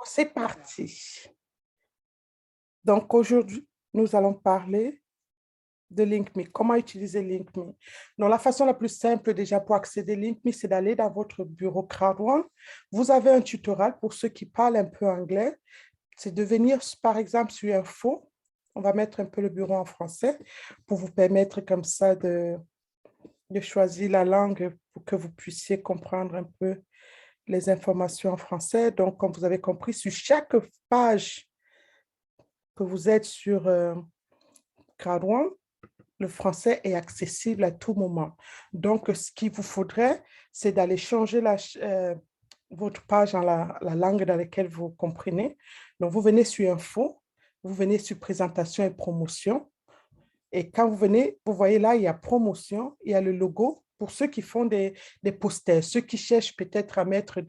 c'est parti. Donc, aujourd'hui, nous allons parler de LinkMe. Comment utiliser LinkMe? Donc, la façon la plus simple déjà pour accéder à LinkMe, c'est d'aller dans votre bureau Crowd1. Vous avez un tutoriel pour ceux qui parlent un peu anglais. C'est de venir, par exemple, sur Info. On va mettre un peu le bureau en français pour vous permettre comme ça de choisir la langue pour que vous puissiez comprendre un peu les informations en français. Donc, comme vous avez compris, sur chaque page que vous êtes sur Crowd1, le français est accessible à tout moment. Donc, ce qu'il vous faudrait, c'est d'aller changer votre page en la langue dans laquelle vous comprenez. Donc, vous venez sur Info, vous venez sur Présentation et Promotion. Et quand vous venez, vous voyez là, il y a Promotion, il y a le logo. Pour ceux qui font des posters, ceux qui cherchent peut-être à mettre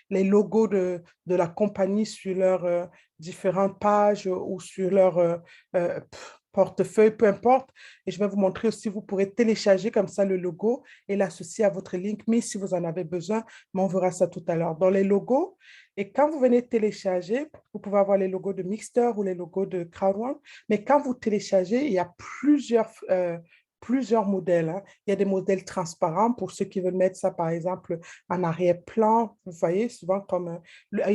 les logos de la compagnie sur leurs différentes pages ou sur leur portefeuille, peu importe. Et je vais vous montrer aussi, vous pourrez télécharger comme ça le logo et l'associer à votre LinkMe si vous en avez besoin, mais on verra ça tout à l'heure. Dans les logos, et quand vous venez télécharger, vous pouvez avoir les logos de Mixter ou les logos de Crowd1, mais quand vous téléchargez, il y a plusieurs modèles, hein. Il y a des modèles transparents pour ceux qui veulent mettre ça, par exemple, en arrière-plan. Vous voyez, souvent, comme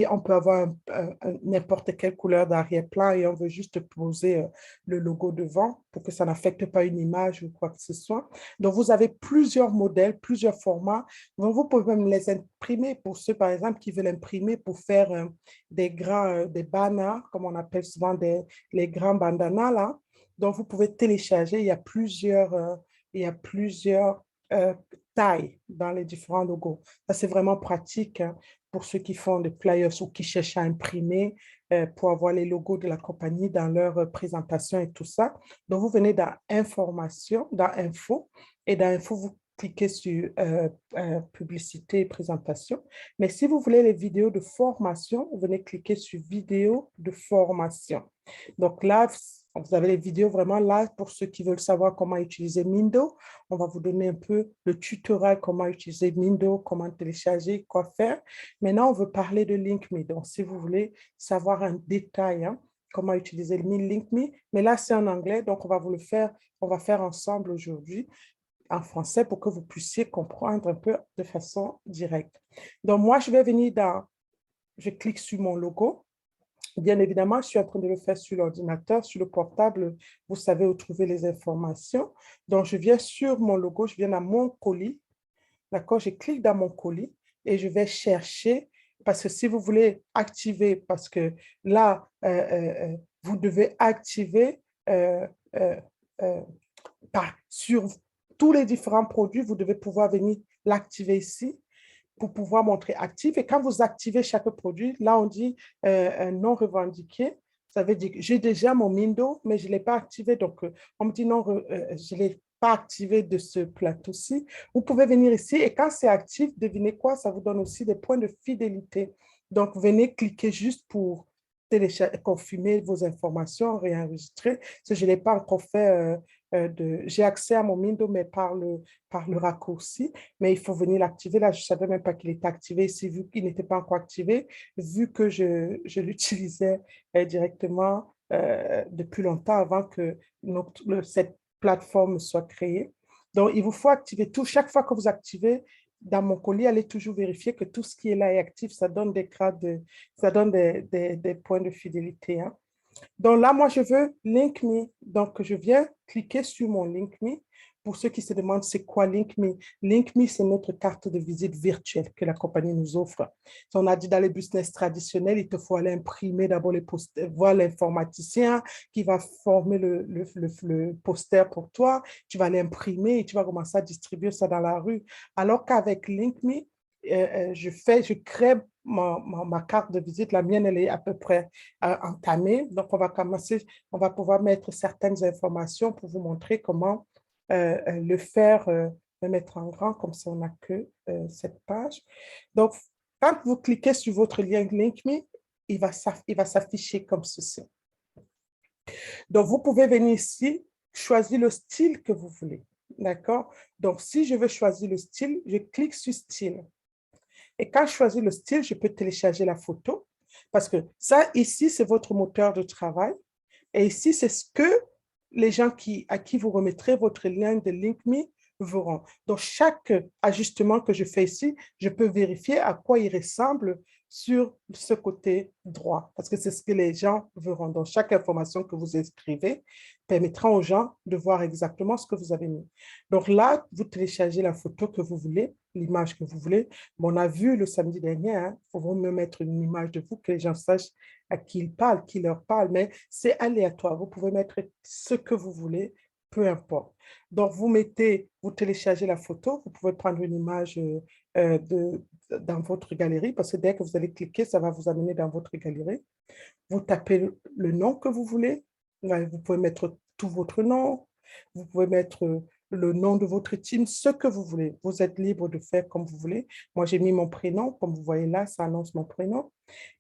on peut avoir n'importe quelle couleur d'arrière-plan et on veut juste poser le logo devant pour que ça n'affecte pas une image ou quoi que ce soit. Donc, vous avez plusieurs modèles, plusieurs formats. Donc, vous pouvez même les imprimer pour ceux, par exemple, qui veulent imprimer pour faire des banners, comme on appelle souvent les grands bandanas, là. Donc, vous pouvez télécharger. Il y a plusieurs tailles dans les différents logos. Ça, c'est vraiment pratique, hein, pour ceux qui font des flyers ou qui cherchent à imprimer pour avoir les logos de la compagnie dans leur présentation et tout ça. Donc, vous venez dans Information, dans Info, et dans Info, vous cliquez sur Publicité et Présentation. Mais si vous voulez les vidéos de formation, vous venez cliquer sur Vidéo de formation. Donc là, vous avez les vidéos vraiment là pour ceux qui veulent savoir comment utiliser Mindo. On va vous donner un peu le tutoriel, comment utiliser Mindo, comment télécharger, quoi faire. Maintenant, on veut parler de LinkMe. Donc, si vous voulez savoir un détail, hein, comment utiliser le LinkMe, mais là, c'est en anglais, donc on va faire ensemble aujourd'hui en français pour que vous puissiez comprendre un peu de façon directe. Donc, moi, je clique sur mon logo. Bien évidemment, je suis en train de le faire sur l'ordinateur, sur le portable, vous savez où trouver les informations. Donc, je viens sur mon logo, je viens dans mon colis, d'accord? Je clique dans mon colis et je vais chercher, parce que si vous voulez activer, parce que là, vous devez activer euh, euh, sur tous les différents produits, vous devez pouvoir venir l'activer ici pour pouvoir montrer actif. Et quand vous activez chaque produit, là, on dit non revendiqué. Ça veut dire que j'ai déjà mon Mindo, mais je ne l'ai pas activé. Donc, on me dit non, je ne l'ai pas activé de ce plateau-ci. Vous pouvez venir ici et quand c'est actif, devinez quoi? Ça vous donne aussi des points de fidélité. Donc, venez cliquer juste pour confirmer vos informations, réenregistrer. Je ne l'ai pas encore fait. J'ai accès à mon Mindo, mais par le raccourci, mais il faut venir l'activer. Là, je ne savais même pas qu'il était activé ici, vu qu'il n'était pas encore activé, vu que je l'utilisais directement depuis longtemps avant que cette plateforme soit créée. Donc, il vous faut activer tout. Chaque fois que vous activez, dans mon colis, allez toujours vérifier que tout ce qui est là est actif. Ça donne des grades, ça donne des points de fidélité, hein. Donc là, moi, je veux LinkMe. Donc, je viens cliquer sur mon LinkMe. Pour ceux qui se demandent c'est quoi LinkMe, LinkMe, c'est notre carte de visite virtuelle que la compagnie nous offre. Si on a dit dans les business traditionnels, il te faut aller imprimer d'abord les posters, voir l'informaticien qui va former le poster pour toi. Tu vas l'imprimer et tu vas commencer à distribuer ça dans la rue. Alors qu'avec LinkMe, je crée ma carte de visite. La mienne, elle est à peu près entamée. Donc, on va pouvoir mettre certaines informations pour vous montrer comment le faire, le mettre en grand, comme ça on n'a que cette page. Donc, quand vous cliquez sur votre lien LinkMe, il va s'afficher comme ceci. Donc, vous pouvez venir ici, choisir le style que vous voulez. D'accord? Donc, si je veux choisir le style, je clique sur style. Et quand je choisis le style, je peux télécharger la photo. Parce que ça, ici, c'est votre moteur de travail. Et ici, c'est ce que les gens à qui vous remettrez votre lien de LinkedIn verront. Donc, chaque ajustement que je fais ici, je peux vérifier à quoi il ressemble sur ce côté droit, parce que c'est ce que les gens verront. Donc, chaque information que vous inscrivez permettra aux gens de voir exactement ce que vous avez mis. Donc là, vous téléchargez la photo que vous voulez, l'image que vous voulez. Bon, on a vu le samedi dernier, il faut me mettre une image de vous, que les gens sachent à qui ils parlent, qui leur parle, mais c'est aléatoire. Vous pouvez mettre ce que vous voulez, peu importe. Donc, vous téléchargez la photo, vous pouvez prendre une image dans votre galerie, parce que dès que vous allez cliquer, ça va vous amener dans votre galerie. Vous tapez le nom que vous voulez. Vous pouvez mettre tout votre nom. Vous pouvez mettre le nom de votre team, ce que vous voulez. Vous êtes libre de faire comme vous voulez. Moi, j'ai mis mon prénom. Comme vous voyez là, ça annonce mon prénom.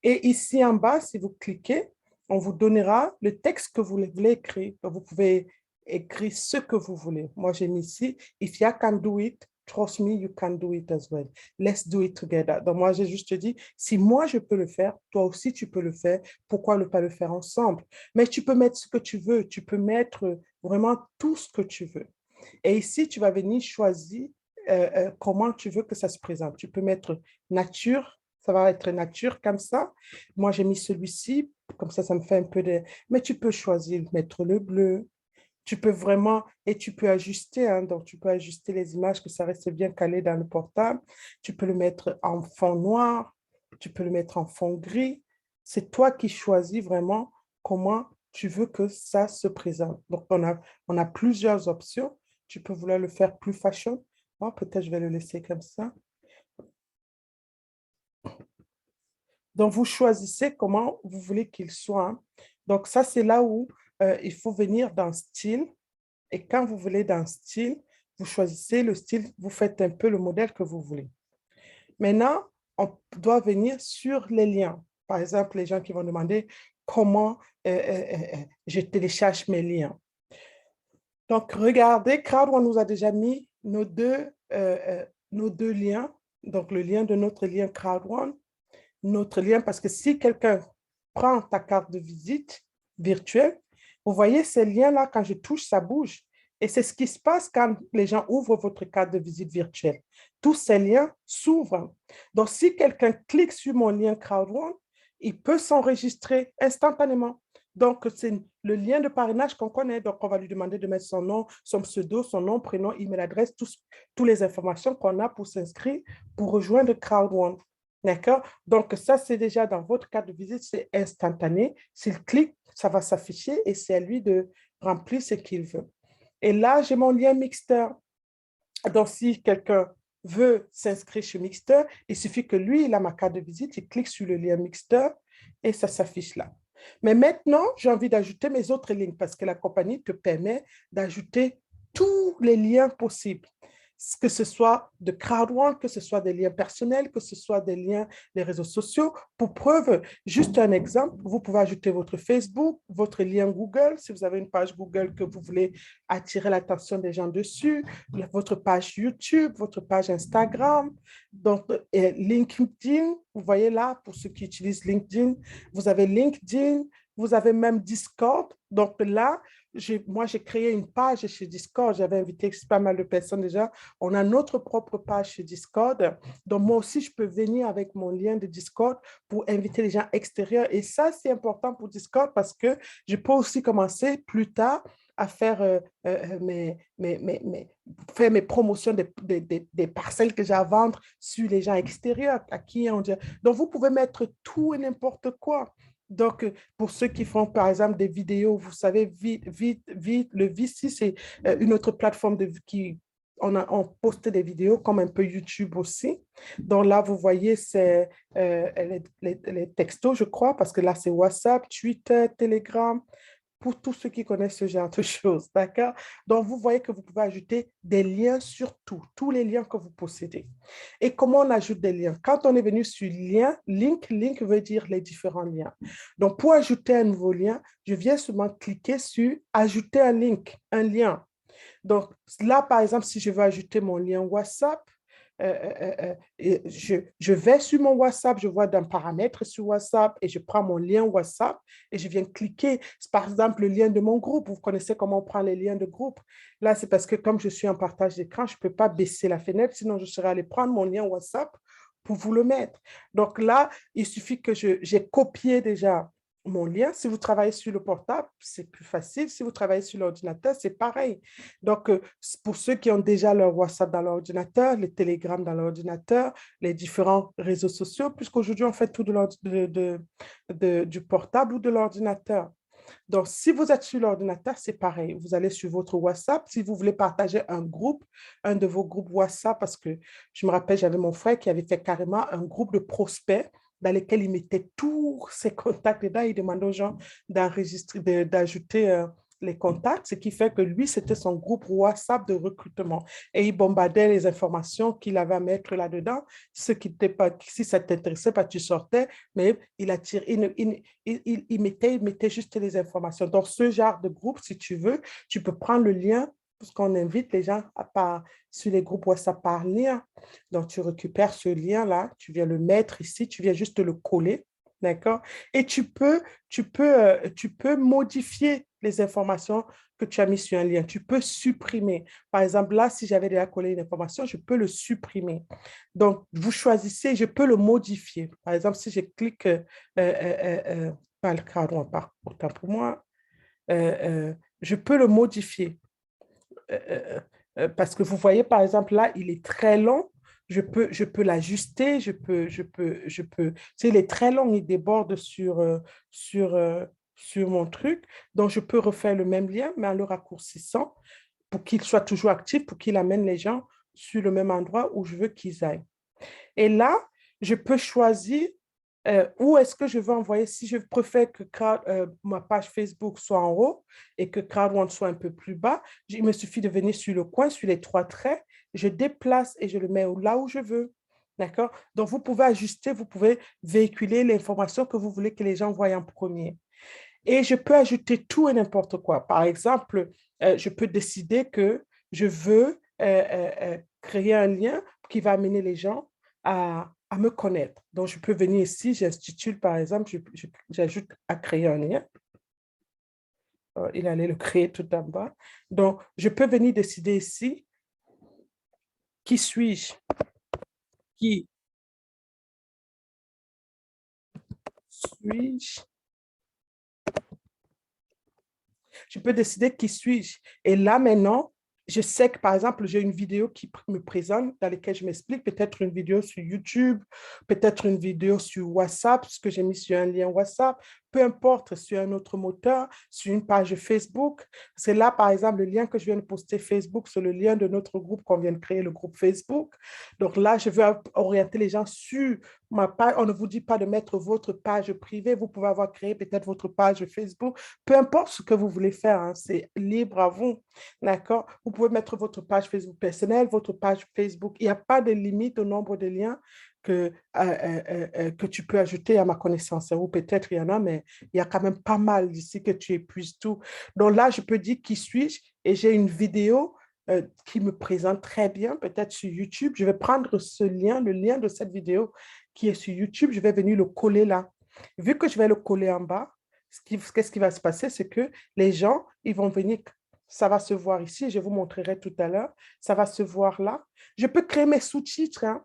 Et ici en bas, si vous cliquez, on vous donnera le texte que vous voulez écrire. Donc, vous pouvez écrire ce que vous voulez. Moi, j'ai mis ici, if you can do it, trust me, you can do it as well. Let's do it together. Donc, moi, j'ai juste dit, si moi, je peux le faire, toi aussi, tu peux le faire. Pourquoi ne pas le faire ensemble? Mais tu peux mettre ce que tu veux. Tu peux mettre vraiment tout ce que tu veux. Et ici, tu vas venir choisir comment tu veux que ça se présente. Tu peux mettre nature, ça va être nature comme ça. Moi, j'ai mis celui-ci, comme ça me fait un peu de... Mais tu peux choisir, mettre le bleu. Tu peux vraiment, et tu peux ajuster, donc tu peux ajuster les images que ça reste bien calé dans le portable. Tu peux le mettre en fond noir, tu peux le mettre en fond gris. C'est toi qui choisis vraiment comment tu veux que ça se présente. Donc, on a plusieurs options. Tu peux vouloir le faire plus fashion. Moi, peut-être je vais le laisser comme ça. Donc, vous choisissez comment vous voulez qu'il soit. Donc, ça, c'est là où il faut venir dans style. Et quand vous voulez dans style, vous choisissez le style, vous faites un peu le modèle que vous voulez. Maintenant, on doit venir sur les liens. Par exemple, les gens qui vont demander comment je télécharge mes liens. Donc, regardez, CrowdOne nous a déjà mis nos deux liens. Donc, le lien de notre lien CrowdOne, notre lien, parce que si quelqu'un prend ta carte de visite virtuelle, vous voyez ces liens-là, quand je touche, ça bouge. Et c'est ce qui se passe quand les gens ouvrent votre carte de visite virtuelle. Tous ces liens s'ouvrent. Donc, si quelqu'un clique sur mon lien CrowdOne, il peut s'enregistrer instantanément. Donc, c'est le lien de parrainage qu'on connaît. Donc, on va lui demander de mettre son nom, son pseudo, son nom, prénom, email adresse, toutes les informations qu'on a pour s'inscrire, pour rejoindre CrowdOne. D'accord? Donc, ça, c'est déjà dans votre carte de visite, c'est instantané. S'il clique, ça va s'afficher et c'est à lui de remplir ce qu'il veut. Et là, j'ai mon lien Mixter. Donc, si quelqu'un veut s'inscrire chez Mixter, il suffit que lui, il a ma carte de visite, il clique sur le lien Mixter et ça s'affiche là. Mais maintenant, j'ai envie d'ajouter mes autres lignes parce que la compagnie te permet d'ajouter tous les liens possibles, que ce soit de CrowdOne, que ce soit des liens personnels, que ce soit des liens des réseaux sociaux. Pour preuve, juste un exemple, vous pouvez ajouter votre Facebook, votre lien Google, si vous avez une page Google que vous voulez attirer l'attention des gens dessus, votre page YouTube, votre page Instagram, donc LinkedIn, vous voyez là, pour ceux qui utilisent LinkedIn, vous avez LinkedIn, vous avez même Discord. Donc là, moi, j'ai créé une page chez Discord. J'avais invité pas mal de personnes déjà. On a notre propre page chez Discord. Donc, moi aussi, je peux venir avec mon lien de Discord pour inviter les gens extérieurs. Et ça, c'est important pour Discord parce que je peux aussi commencer plus tard à faire, faire mes promotions des parcelles que j'ai à vendre sur les gens extérieurs à qui on dit. Donc, vous pouvez mettre tout et n'importe quoi. Donc, pour ceux qui font, par exemple, des vidéos, vous savez, le VC, c'est une autre plateforme qui, on poste des vidéos comme un peu YouTube aussi. Donc là, vous voyez, c'est les textos, je crois, parce que là, c'est WhatsApp, Twitter, Telegram, pour tous ceux qui connaissent ce genre de choses, d'accord? Donc, vous voyez que vous pouvez ajouter des liens sur tous les liens que vous possédez. Et comment on ajoute des liens? Quand on est venu sur lien, link veut dire les différents liens. Donc, pour ajouter un nouveau lien, je viens seulement cliquer sur ajouter un link, un lien. Donc, là, par exemple, si je veux ajouter mon lien WhatsApp, je vais sur mon WhatsApp, je vois d'un paramètre sur WhatsApp et je prends mon lien WhatsApp et je viens cliquer, par exemple, le lien de mon groupe. Vous connaissez comment on prend les liens de groupe. Là, c'est parce que comme je suis en partage d'écran, je ne peux pas baisser la fenêtre, sinon je serais allé prendre mon lien WhatsApp pour vous le mettre. Donc là, il suffit que j'ai copié déjà mon lien. Si vous travaillez sur le portable, c'est plus facile. Si vous travaillez sur l'ordinateur, c'est pareil. Donc, pour ceux qui ont déjà leur WhatsApp dans l'ordinateur, les Telegram dans l'ordinateur, les différents réseaux sociaux, puisqu'aujourd'hui, on fait tout du portable ou de l'ordinateur. Donc, si vous êtes sur l'ordinateur, c'est pareil. Vous allez sur votre WhatsApp. Si vous voulez partager un groupe, un de vos groupes WhatsApp, parce que je me rappelle, j'avais mon frère qui avait fait carrément un groupe de prospects dans lesquels il mettait tous ses contacts dedans. Il demandait aux gens d'enregistrer, d'ajouter les contacts, ce qui fait que lui, c'était son groupe WhatsApp de recrutement. Et il bombardait les informations qu'il avait à mettre là-dedans. Ce qui n'était pas, si ça t'intéressait pas, tu sortais, mais il mettait juste les informations. Dans ce genre de groupe, si tu veux, tu peux prendre le lien, parce qu'on invite les gens sur les groupes WhatsApp par lien. Donc, tu récupères ce lien-là, tu viens le mettre ici, tu viens juste le coller, d'accord? Et tu peux modifier les informations que tu as mis sur un lien. Tu peux supprimer. Par exemple, là, si j'avais déjà collé une information, je peux le supprimer. Donc, vous choisissez, je peux le modifier. Par exemple, si je clique, pas le cadre, pas autant pour moi, je peux le modifier. Parce que vous voyez, par exemple, là, il est très long. Je peux l'ajuster, il est très long, il déborde sur, sur mon truc. Donc, je peux refaire le même lien, mais en le raccourcissant pour qu'il soit toujours actif, pour qu'il amène les gens sur le même endroit où je veux qu'ils aillent. Et là, je peux choisir où est-ce que je veux envoyer. Si je préfère que ma page Facebook soit en haut et que Crowd1 soit un peu plus bas, il me suffit de venir sur le coin, sur les trois traits, je déplace et je le mets là où je veux. D'accord? Donc, vous pouvez ajuster, vous pouvez véhiculer l'information que vous voulez que les gens voient en premier. Et je peux ajouter tout et n'importe quoi. Par exemple, je peux décider que je veux créer un lien qui va amener les gens à me connaître. Donc, je peux venir ici, j'institue, par exemple, j'ajoute à créer un lien. Il allait le créer tout en bas. Donc, je peux venir décider ici, qui suis-je? Qui suis-je? Je peux décider qui suis-je. Et là, maintenant, je sais que, par exemple, j'ai une vidéo qui me présente dans laquelle je m'explique, peut-être une vidéo sur YouTube, peut-être une vidéo sur WhatsApp, puisque j'ai mis sur un lien WhatsApp, peu importe, sur un autre moteur, sur une page Facebook. C'est là, par exemple, le lien que je viens de poster Facebook, c'est le lien de notre groupe qu'on vient de créer, le groupe Facebook. Donc là, je veux orienter les gens sur ma page. On ne vous dit pas de mettre votre page privée. Vous pouvez avoir créé peut-être votre page Facebook. Peu importe ce que vous voulez faire, hein, c'est libre à vous. D'accord? Vous pouvez mettre votre page Facebook personnelle, votre page Facebook. Il n'y a pas de limite au nombre de liens que tu peux ajouter à ma connaissance. Ou peut-être il y en a, mais il y a quand même pas mal d'ici que tu épuises tout. Donc là, je peux dire qui suis-je et j'ai une vidéo qui me présente très bien, peut-être sur YouTube. Je vais prendre ce lien, le lien de cette vidéo qui est sur YouTube, je vais venir le coller là. Vu que je vais le coller en bas, qu'est-ce qui va se passer? C'est que les gens, ils vont venir, ça va se voir ici, je vous montrerai tout à l'heure, ça va se voir là. Je peux créer mes sous-titres, hein.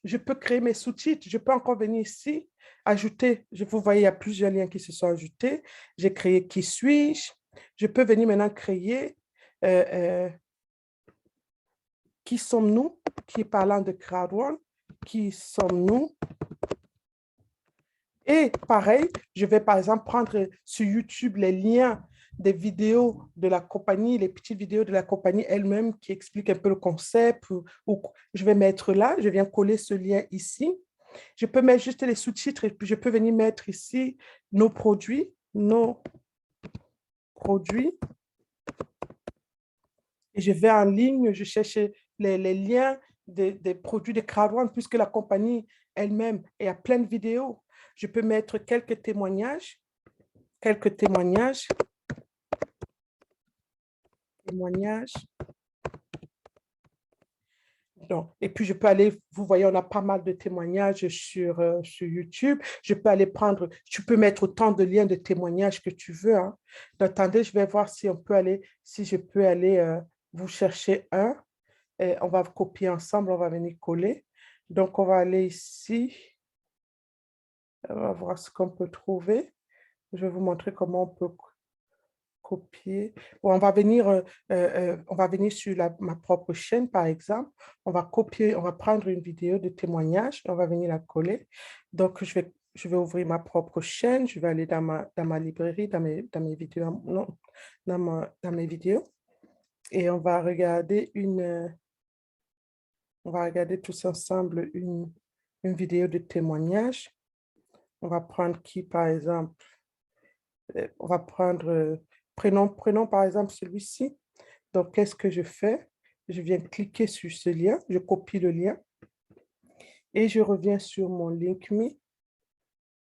Je peux créer mes sous-titres, je peux encore venir ici, ajouter, vous voyez, il y a plusieurs liens qui se sont ajoutés. J'ai créé qui suis-je? Je peux venir maintenant créer euh, euh, qui sommes-nous, qui est parlant de Crowd1, qui sommes-nous? Et pareil, je vais par exemple prendre sur YouTube les liens des vidéos de la compagnie, les petites vidéos de la compagnie elle-même qui expliquent un peu le concept. Ou je vais mettre là, je viens coller ce lien ici. Je peux mettre juste les sous-titres et puis je peux venir mettre ici nos produits. Et je vais en ligne, je cherche les liens des produits de Crowd1 puisque la compagnie elle-même est à plein de vidéos. Je peux mettre quelques témoignages, quelques témoignages, témoignages. Donc, et puis, je peux aller, vous voyez, on a pas mal de témoignages sur YouTube. Je peux aller prendre, tu peux mettre autant de liens de témoignages que tu veux. Hein. Donc, attendez, je vais voir si on peut aller, si je peux aller vous chercher un. Et on va copier ensemble, on va venir coller. Donc, on va aller ici. On va voir ce qu'on peut trouver. Je vais vous montrer comment on peut copier. Bon, on va venir sur ma propre chaîne, par exemple. On va copier, on va prendre une vidéo de témoignage, on va venir la coller. Donc, je vais ouvrir ma propre chaîne. Je vais aller dans ma librairie, dans mes vidéos, non, dans mes vidéos. Et on va regarder on va regarder tous ensemble une vidéo de témoignage. On va prendre qui, par exemple? On va prendre, prenons par exemple celui-ci. Donc, qu'est-ce que je fais? Je viens cliquer sur ce lien, je copie le lien et je reviens sur mon LinkMe,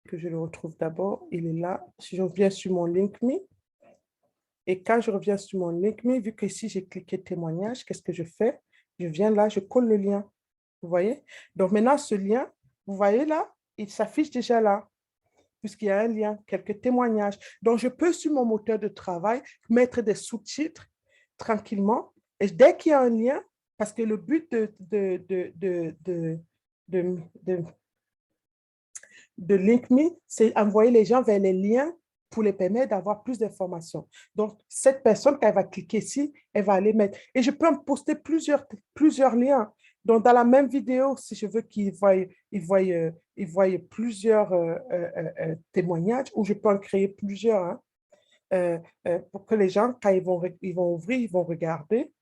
que je le retrouve d'abord. Il est là. Si je reviens sur mon LinkMe, et quand je reviens sur mon LinkMe, vu que ici j'ai cliqué témoignage, qu'est-ce que je fais? Je viens là, je colle le lien. Vous voyez? Donc, maintenant, ce lien, vous voyez là, il s'affiche déjà là, puisqu'il y a un lien, quelques témoignages. Donc, je peux, sur mon moteur de travail, mettre des sous-titres tranquillement. Et dès qu'il y a un lien, parce que le but de LinkMe, c'est envoyer les gens vers les liens pour les permettre d'avoir plus d'informations. Donc, cette personne, quand elle va cliquer ici, elle va aller mettre. Et je peux en poster plusieurs liens. Donc, dans la même vidéo, si je veux qu'ils voient plusieurs témoignages, ou je peux en créer plusieurs, hein, pour que les gens, quand ils vont ouvrir, ils vont regarder.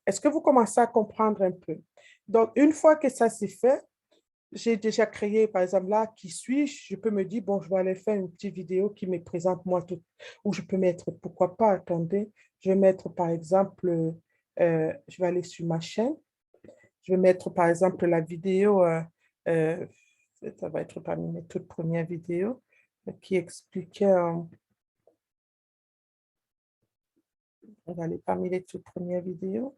Est-ce que vous commencez à comprendre un peu? Donc, une fois que ça s'est fait, j'ai déjà créé, par exemple, là, qui suis-je? Je peux me dire, bon, je vais aller faire une petite vidéo qui me présente moi tout, ou je peux mettre, pourquoi pas, attendez, je vais mettre, par exemple, je vais aller sur ma chaîne, je vais mettre, par exemple, la vidéo, euh, ça va être parmi mes toutes premières vidéos, qui expliquait, on va aller parmi les toutes premières vidéos.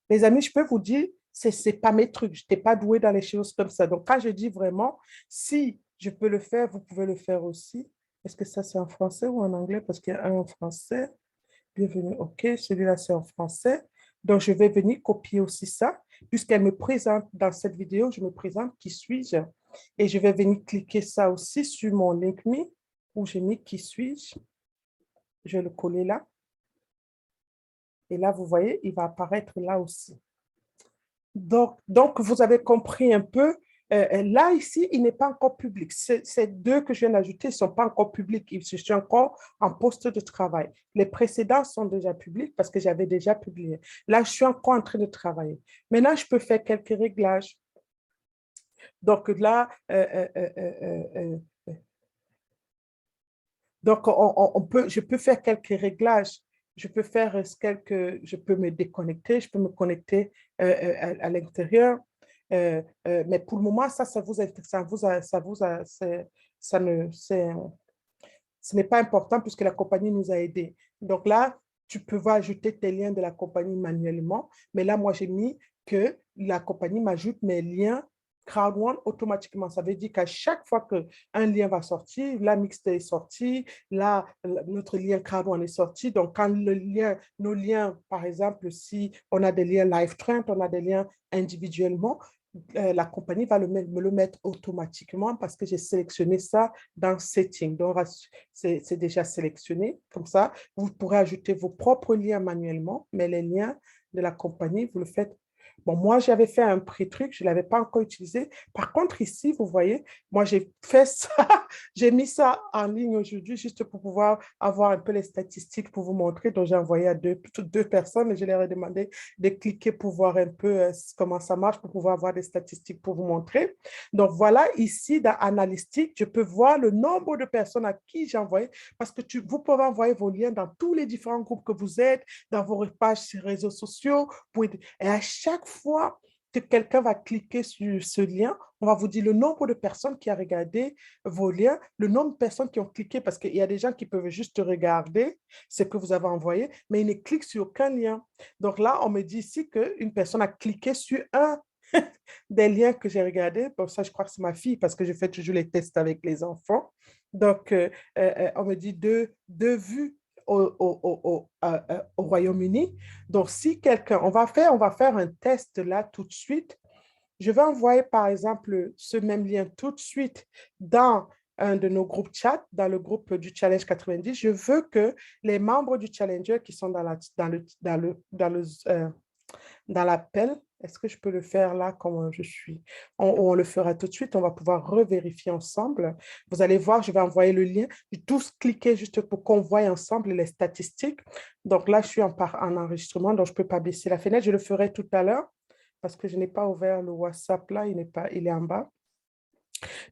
Les amis, je peux vous dire, ce n'est pas mes trucs. Je n'étais pas douée dans les choses comme ça. Donc, quand je dis vraiment, si je peux le faire, vous pouvez le faire aussi. Est-ce que ça, c'est en français ou en anglais? Parce qu'il y a un en français. Bienvenue. OK, celui-là, c'est en français. Donc, je vais venir copier aussi ça. Puisqu'elle me présente dans cette vidéo, je me présente qui suis-je. Et je vais venir cliquer ça aussi sur mon LinkMe où j'ai mis qui suis-je. Je vais le coller là. Et là, vous voyez, il va apparaître là aussi. Donc, vous avez compris un peu. Là, ici, il n'est pas encore public. Ces deux que je viens d'ajouter ne sont pas encore publics. Je suis encore en poste de travail. Les précédents sont déjà publics parce que j'avais déjà publié. Là, je suis encore en train de travailler. Maintenant, je peux faire quelques réglages. Donc là, donc je peux faire quelques réglages. Je peux faire je peux me déconnecter, je peux me connecter à l'intérieur. Mais pour le moment, ça ce n'est pas important puisque la compagnie nous a aidés. Donc là, tu peux ajouter tes liens de la compagnie manuellement. Mais là, moi, j'ai mis que la compagnie m'ajoute mes liens Crowd1 automatiquement. Ça veut dire qu'à chaque fois qu'un lien va sortir, la mixte est sortie, là, notre lien Crowd1 est sorti. Donc, quand nos liens, par exemple, si on a des liens Live30, on a des liens individuellement, la compagnie va me le mettre automatiquement parce que j'ai sélectionné ça dans Setting. Donc, c'est déjà sélectionné. Comme ça, vous pourrez ajouter vos propres liens manuellement, mais les liens de la compagnie, vous le faites. Bon, moi, j'avais fait un pré-truc, je ne l'avais pas encore utilisé. Par contre, ici, vous voyez, moi, j'ai fait ça, j'ai mis ça en ligne aujourd'hui juste pour pouvoir avoir un peu les statistiques pour vous montrer. Donc, j'ai envoyé à deux personnes et je leur ai demandé de cliquer pour voir un peu comment ça marche, pour pouvoir avoir des statistiques pour vous montrer. Donc, voilà, ici, dans Analytics, je peux voir le nombre de personnes à qui j'ai envoyé parce que vous pouvez envoyer vos liens dans tous les différents groupes que vous êtes, dans vos pages sur les réseaux sociaux. Et à chaque fois que quelqu'un va cliquer sur ce lien, on va vous dire le nombre de personnes qui ont regardé vos liens, le nombre de personnes qui ont cliqué, parce qu'il y a des gens qui peuvent juste regarder ce que vous avez envoyé, mais ils ne cliquent sur aucun lien. Donc là, on me dit ici qu'une personne a cliqué sur un des liens que j'ai regardés. Bon, ça, je crois que c'est ma fille parce que je fais toujours les tests avec les enfants. Donc, on me dit deux vues au Royaume-Uni. Donc, si quelqu'un, on va faire un test là tout de suite. Je vais envoyer, par exemple, ce même lien tout de suite dans un de nos groupes chat, dans le groupe du Challenge 90. Je veux que les membres du Challenger qui sont dans l'appel, est-ce que je peux le faire là comme je suis? On le fera tout de suite, on va pouvoir revérifier ensemble. Vous allez voir, je vais envoyer le lien. Tous cliquer juste pour qu'on voie ensemble les statistiques. Donc là, je suis en enregistrement, donc je ne peux pas baisser la fenêtre. Je le ferai tout à l'heure parce que je n'ai pas ouvert le WhatsApp là, il est en bas.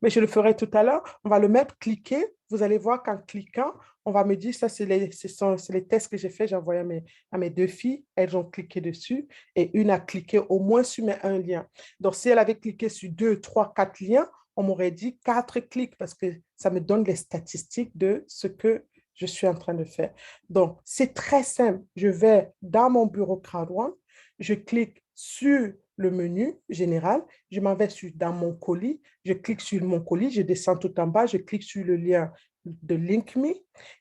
Mais je le ferai tout à l'heure. On va le mettre, cliquer. Vous allez voir qu'en cliquant, on va me dire, ça, c'est les tests que j'ai fait. J'ai envoyé à mes deux filles. Elles ont cliqué dessus et une a cliqué au moins sur un lien. Donc, si elle avait cliqué sur deux, trois, quatre liens, on m'aurait dit quatre clics parce que ça me donne les statistiques de ce que je suis en train de faire. Donc, c'est très simple. Je vais dans mon bureau CrowdOne, je clique sur le menu général, je m'en vais dans mon colis, je clique sur mon colis, je descends tout en bas, je clique sur le lien de LinkMe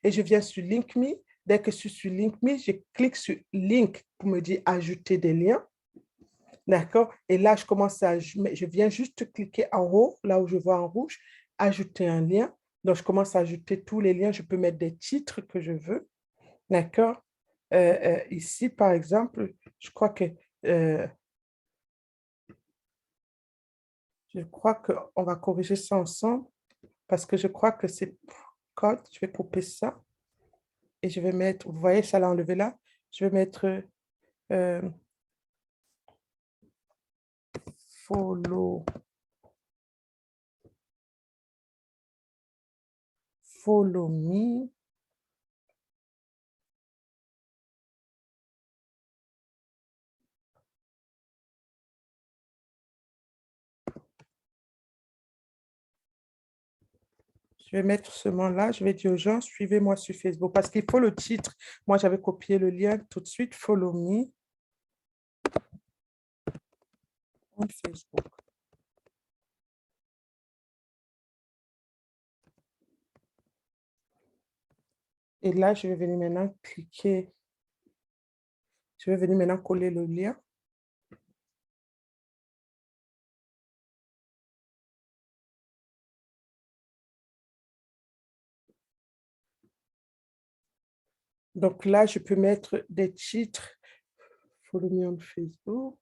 et je viens sur LinkMe. Dès que je suis sur LinkMe, je clique sur Link pour me dire ajouter des liens. D'accord? Et là, je viens juste cliquer en haut, là où je vois en rouge, ajouter un lien. Donc, je commence à ajouter tous les liens. Je peux mettre des titres que je veux. D'accord? Ici, par exemple, je crois que euh, qu'on va corriger ça ensemble parce que je crois que c'est code. Je vais couper ça et je vais mettre, vous voyez, ça l'a enlevé là. Je vais mettre euh, follow, follow me. Je vais mettre ce mot-là. Je vais dire aux gens, suivez-moi sur Facebook parce qu'il faut le titre. Moi, j'avais copié le lien tout de suite. Follow me on Facebook. Et là, je vais venir maintenant cliquer. Je vais venir maintenant coller le lien. Donc là, je peux mettre des titres. Follow me on Facebook.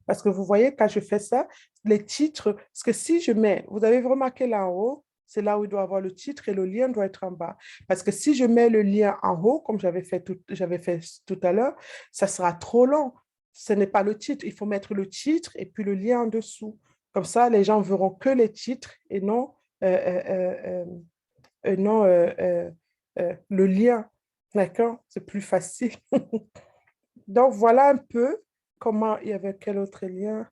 Parce que vous voyez, quand je fais ça, les titres, parce que si je mets, vous avez remarqué là en haut, c'est là où il doit avoir le titre et le lien doit être en bas. Parce que si je mets le lien en haut, comme j'avais fait tout à l'heure, ça sera trop long. Ce n'est pas le titre. Il faut mettre le titre et puis le lien en dessous. Comme ça, les gens verront que les titres et non, euh, euh, euh, non le lien. D'accord? C'est plus facile. Donc, voilà un peu comment il y avait quel autre lien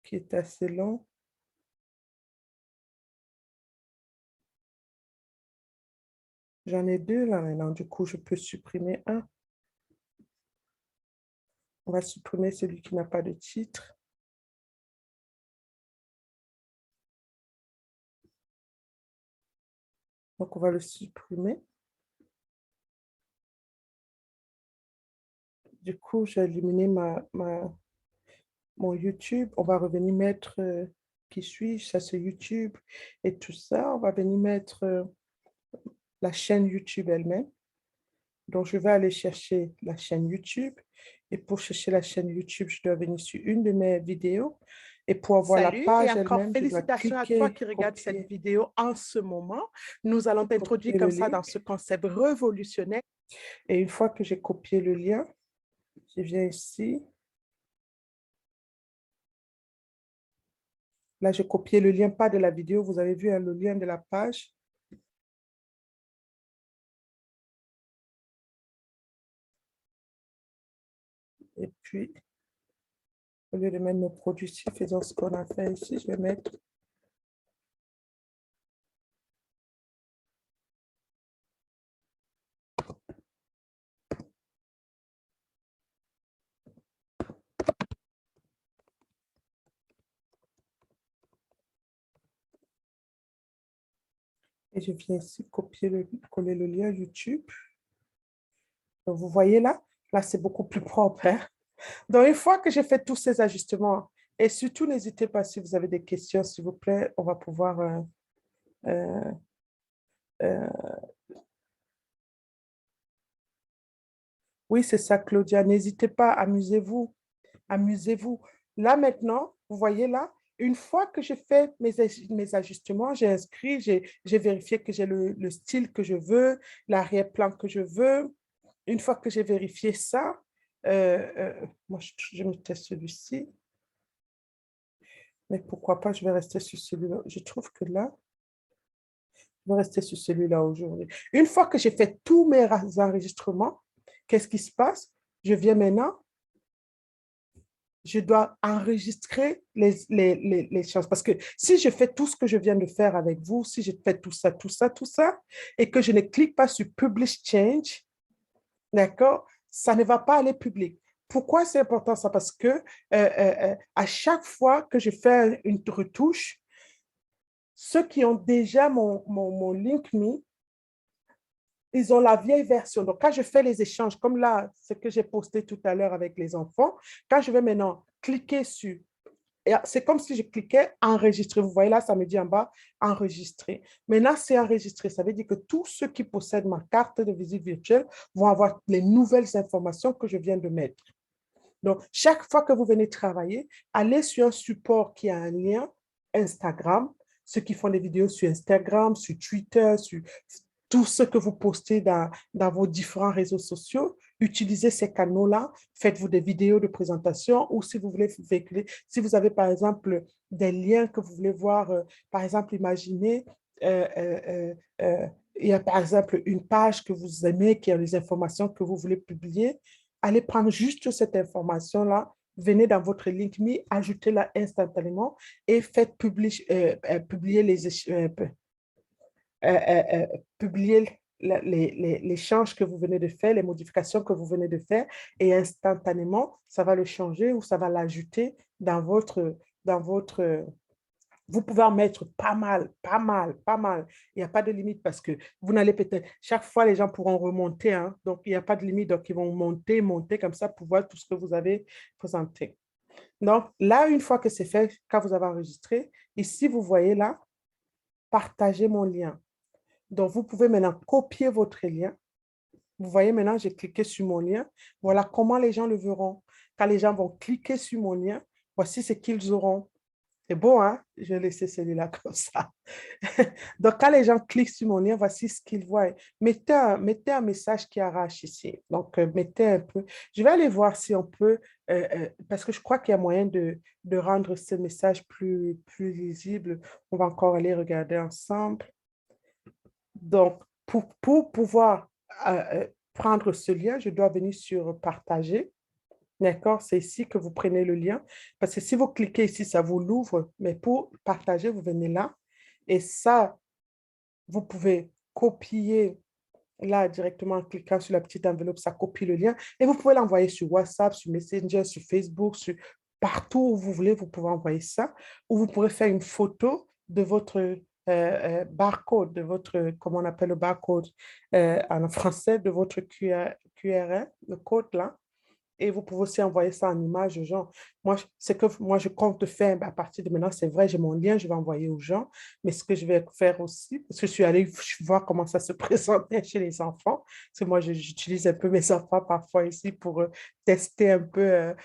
qui est assez long. J'en ai deux là maintenant. Du coup, je peux supprimer un. On va supprimer celui qui n'a pas de titre. Donc, on va le supprimer. Du coup, j'ai éliminé mon YouTube. On va revenir mettre qui suis-je, ça c'est YouTube et tout ça. On va venir mettre la chaîne YouTube elle-même. Donc, je vais aller chercher la chaîne YouTube. Et pour chercher la chaîne YouTube, je dois venir sur une de mes vidéos. Et pour avoir la Salut et page encore elle-même, je dois félicitations à toi cliquer, qui regarde cette copier, vidéo en ce moment. Nous allons t'introduire copier le comme ça dans ce link. concept révolutionnaire. Et une fois que j'ai copié le lien, je viens ici. Là, j'ai copié le lien, pas de la vidéo. Vous avez vu hein, le lien de la page. Et puis, au lieu de mettre nos produits ici, faisons ce qu'on a fait ici. Je vais mettre et je viens ici coller le lien YouTube. Donc, vous voyez là c'est beaucoup plus propre, hein? Donc, une fois que j'ai fait tous ces ajustements, et surtout, n'hésitez pas si vous avez des questions, s'il vous plaît, on va pouvoir... euh, euh, oui, c'est ça, Claudia. N'hésitez pas, amusez-vous, amusez-vous. Là, maintenant, vous voyez là, une fois que j'ai fait mes ajustements, j'ai inscrit, j'ai vérifié que j'ai le style que je veux, l'arrière-plan que je veux. Une fois que j'ai vérifié ça, moi, je mettais celui-ci. Mais pourquoi pas, je vais rester sur celui-là. Je trouve que là, je vais rester sur celui-là aujourd'hui. Une fois que j'ai fait tous mes enregistrements, qu'est-ce qui se passe? Je viens maintenant, je dois enregistrer les choses. Parce que si je fais tout ce que je viens de faire avec vous, si je fais tout ça, tout ça, tout ça, et que je ne clique pas sur Publish Change, d'accord, ça ne va pas aller public. Pourquoi c'est important ça? Parce que à chaque fois que je fais une retouche, ceux qui ont déjà mon LinkedIn, ils ont la vieille version. Donc, quand je fais les échanges, comme là, ce que j'ai posté tout à l'heure avec les enfants, quand je vais maintenant cliquer sur, c'est comme si je cliquais enregistrer. Vous voyez là, ça me dit en bas, enregistrer. Maintenant, c'est enregistré. Ça veut dire que tous ceux qui possèdent ma carte de visite virtuelle vont avoir les nouvelles informations que je viens de mettre. Donc, chaque fois que vous venez travailler, allez sur un support qui a un lien Instagram, ceux qui font des vidéos sur Instagram, sur Twitter, sur tout ce que vous postez dans vos différents réseaux sociaux, utilisez ces canaux-là, faites-vous des vidéos de présentation ou si vous voulez véhiculer, si vous avez par exemple des liens que vous voulez voir, par exemple, imaginez, euh, euh, euh, euh, il y a par exemple une page que vous aimez, qui a les informations que vous voulez publier, allez prendre juste cette information-là, venez dans votre LinkedIn, ajoutez-la instantanément et faites publier publier l'échange que vous venez de faire, les modifications que vous venez de faire, et instantanément, ça va le changer ou ça va l'ajouter dans votre, vous pouvez en mettre pas mal, pas mal, pas mal. Il n'y a pas de limite parce que vous n'allez peut-être, chaque fois, les gens pourront remonter, hein, donc il n'y a pas de limite, donc ils vont monter, monter comme ça pour voir tout ce que vous avez présenté. Donc là, une fois que c'est fait, quand vous avez enregistré, ici, vous voyez là, partagez mon lien. Donc, vous pouvez maintenant copier votre lien. Vous voyez maintenant, j'ai cliqué sur mon lien. Voilà comment les gens le verront. Quand les gens vont cliquer sur mon lien, voici ce qu'ils auront. C'est beau, hein? Je vais laisser celui-là comme ça. Donc, quand les gens cliquent sur mon lien, voici ce qu'ils voient. Mettez un message qui arrache ici. Donc, mettez un peu. Je vais aller voir si on peut, parce que je crois qu'il y a moyen de rendre ce message plus lisible. On va encore aller regarder ensemble. Donc, pour pouvoir prendre ce lien, je dois venir sur partager. D'accord? C'est ici que vous prenez le lien. Parce que si vous cliquez ici, ça vous l'ouvre. Mais pour partager, vous venez là. Et ça, vous pouvez copier là directement en cliquant sur la petite enveloppe, ça copie le lien. Et vous pouvez l'envoyer sur WhatsApp, sur Messenger, sur Facebook, sur partout où vous voulez, vous pouvez envoyer ça. Ou vous pourrez faire une photo de votre barcode, de votre, comment on appelle le barcode en français, de votre QRL, le code là. Et vous pouvez aussi envoyer ça en image aux gens. Moi, ce que moi, je compte faire à partir de maintenant, c'est vrai, j'ai mon lien, je vais envoyer aux gens. Mais ce que je vais faire aussi, parce que je suis allée voir comment ça se présentait chez les enfants, parce que moi, j'utilise un peu mes enfants parfois ici pour tester un peu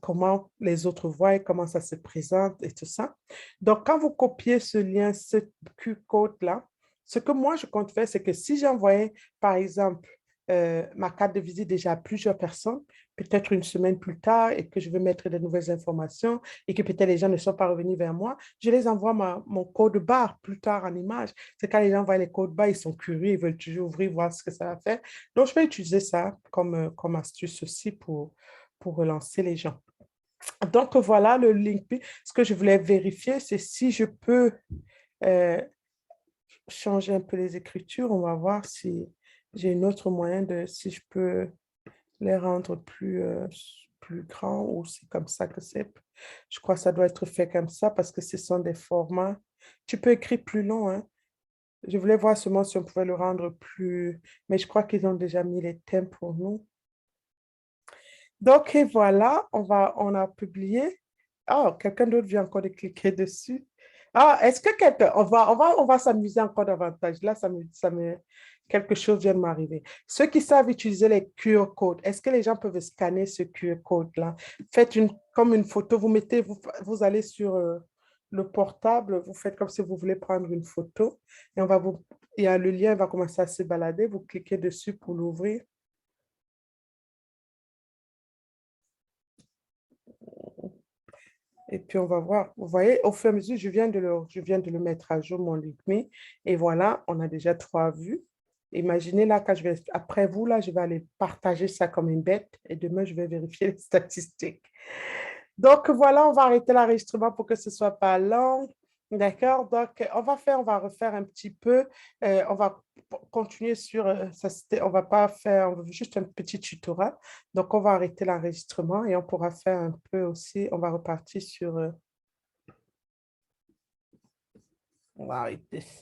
comment les autres voient et comment ça se présente et tout ça. Donc, quand vous copiez ce lien, ce Q-code-là, ce que moi, je compte faire, c'est que si j'envoyais, par exemple, ma carte de visite déjà à plusieurs personnes, peut-être une semaine plus tard, et que je veux mettre de nouvelles informations et que peut-être les gens ne sont pas revenus vers moi, je les envoie mon code barre plus tard en image. C'est quand les gens voient les codes barres, ils sont curieux, ils veulent toujours ouvrir, voir ce que ça va faire. Donc, je vais utiliser ça comme astuce aussi pour relancer les gens. Donc, voilà le LinkedIn. Ce que je voulais vérifier, c'est si je peux changer un peu les écritures. On va voir si j'ai un autre moyen de, si je peux les rendre plus grands ou c'est comme ça que c'est. Je crois que ça doit être fait comme ça parce que ce sont des formats. Tu peux écrire plus long, hein. Je voulais voir seulement si on pouvait le rendre plus, mais je crois qu'ils ont déjà mis les thèmes pour nous. Donc, et voilà, on a publié. Ah, quelqu'un d'autre vient encore de cliquer dessus. Ah, est-ce que quelqu'un, on va s'amuser encore davantage. Là, quelque chose vient de m'arriver. Ceux qui savent utiliser les QR codes, est-ce que les gens peuvent scanner ce QR code-là? Faites comme une photo, vous allez sur le portable, vous faites comme si vous voulez prendre une photo et il y a le lien va commencer à se balader, vous cliquez dessus pour l'ouvrir. Et puis, on va voir. Vous voyez, au fur et à mesure, je viens de le mettre à jour, mon LinkedIn. Et voilà, on a déjà 3 vues. Imaginez là, après vous, là, je vais aller partager ça comme une bête. Et demain, je vais vérifier les statistiques. Donc, voilà, on va arrêter l'enregistrement pour que ce ne soit pas long. D'accord? Donc, on va refaire un petit peu. On va continuer sur, on va pas faire, on va juste un petit tutoriel. Donc, on va arrêter l'enregistrement et on pourra faire un peu aussi, on va repartir sur, on va arrêter ça.